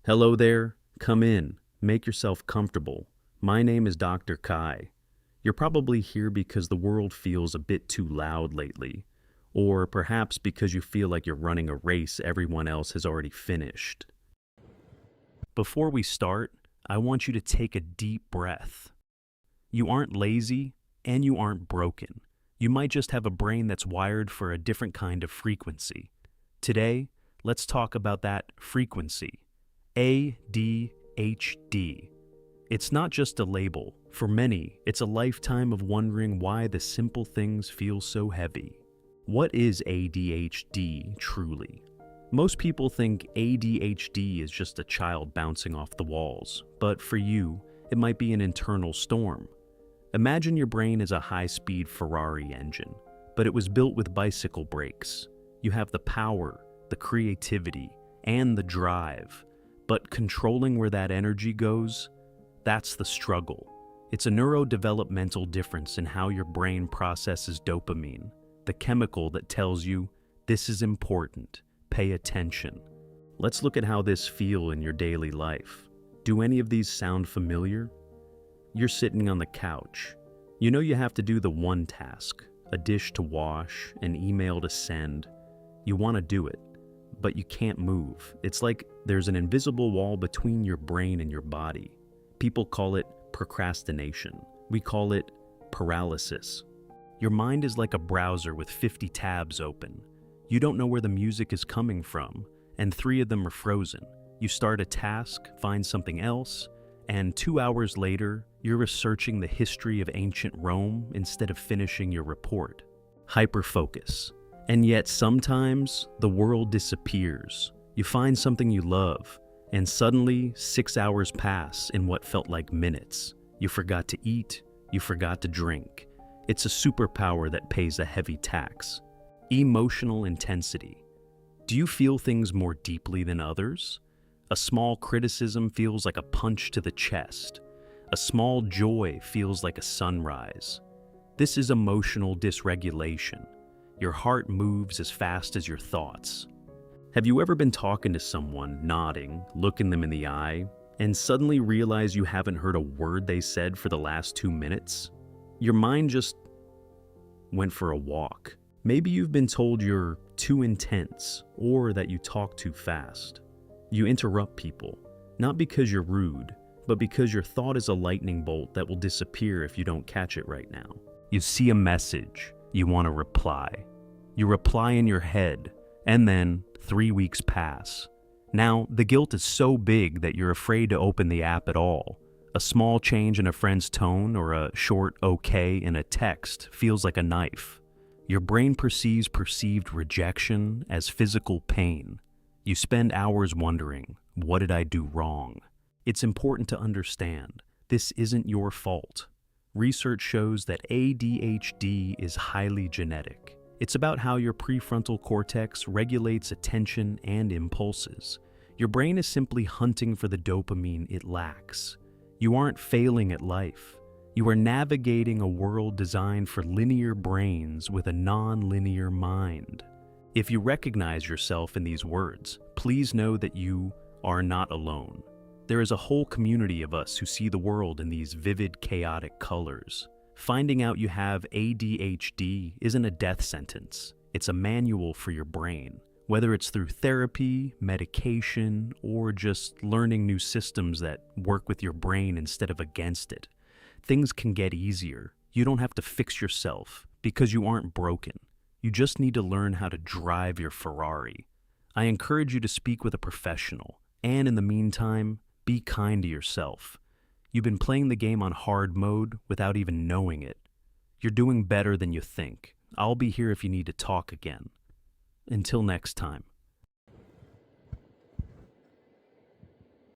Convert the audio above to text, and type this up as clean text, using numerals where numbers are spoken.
Hello there, come in, make yourself comfortable. My name is Dr. Kai. You're probably here because the world feels a bit too loud lately, or perhaps because you feel like you're running a race everyone else has already finished. Before we start, I want you to take a deep breath. You aren't lazy, and you aren't broken. You might just have a brain that's wired for a different kind of frequency. Today, let's talk about that frequency. ADHD. It's not just a label. For many, it's a lifetime of wondering why the simple things feel so heavy. What is ADHD truly? Most people think ADHD is just a child bouncing off the walls, but for you, it might be an internal storm. Imagine your brain is a high-speed Ferrari engine, but it was built with bicycle brakes. You have the power, the creativity, and the drive. But controlling where that energy goes, that's the struggle. It's a neurodevelopmental difference in how your brain processes dopamine, the chemical that tells you, this is important, pay attention. Let's look at how this feels in your daily life. Do any of these sound familiar? You're sitting on the couch. You know you have to do the one task, a dish to wash, an email to send. You want to do it, but you can't move. It's like there's an invisible wall between your brain and your body. People call it procrastination. We call it paralysis. Your mind is like a browser with 50 tabs open. You don't know where the music is coming from, and 3 of them are frozen. You start a task, find something else, and 2 hours later, you're researching the history of ancient Rome instead of finishing your report. Hyperfocus. And yet sometimes the world disappears. You find something you love, and suddenly 6 hours pass in what felt like minutes. You forgot to eat, you forgot to drink. It's a superpower that pays a heavy tax. Emotional intensity. Do you feel things more deeply than others? A small criticism feels like a punch to the chest. A small joy feels like a sunrise. This is emotional dysregulation. Your heart moves as fast as your thoughts. Have you ever been talking to someone, nodding, looking them in the eye, and suddenly realize you haven't heard a word they said for the last 2 minutes? Your mind just went for a walk. Maybe you've been told you're too intense or that you talk too fast. You interrupt people, not because you're rude, but because your thought is a lightning bolt that will disappear if you don't catch it right now. You see a message, you want to reply. You reply in your head, and then 3 weeks pass. Now, the guilt is so big that you're afraid to open the app at all. A small change in a friend's tone or a short okay in a text feels like a knife. Your brain perceives perceived rejection as physical pain. You spend hours wondering, what did I do wrong? It's important to understand, this isn't your fault. Research shows that ADHD is highly genetic. It's about how your prefrontal cortex regulates attention and impulses. Your brain is simply hunting for the dopamine it lacks. You aren't failing at life. You are navigating a world designed for linear brains with a nonlinear mind. If you recognize yourself in these words, please know that you are not alone. There is a whole community of us who see the world in these vivid, chaotic colors. Finding out you have ADHD isn't a death sentence. It's a manual for your brain. Whether it's through therapy, medication, or just learning new systems that work with your brain instead of against it, things can get easier. You don't have to fix yourself because you aren't broken. You just need to learn how to drive your Ferrari. I encourage you to speak with a professional, and in the meantime, be kind to yourself. You've been playing the game on hard mode without even knowing it. You're doing better than you think. I'll be here if you need to talk again. Until next time.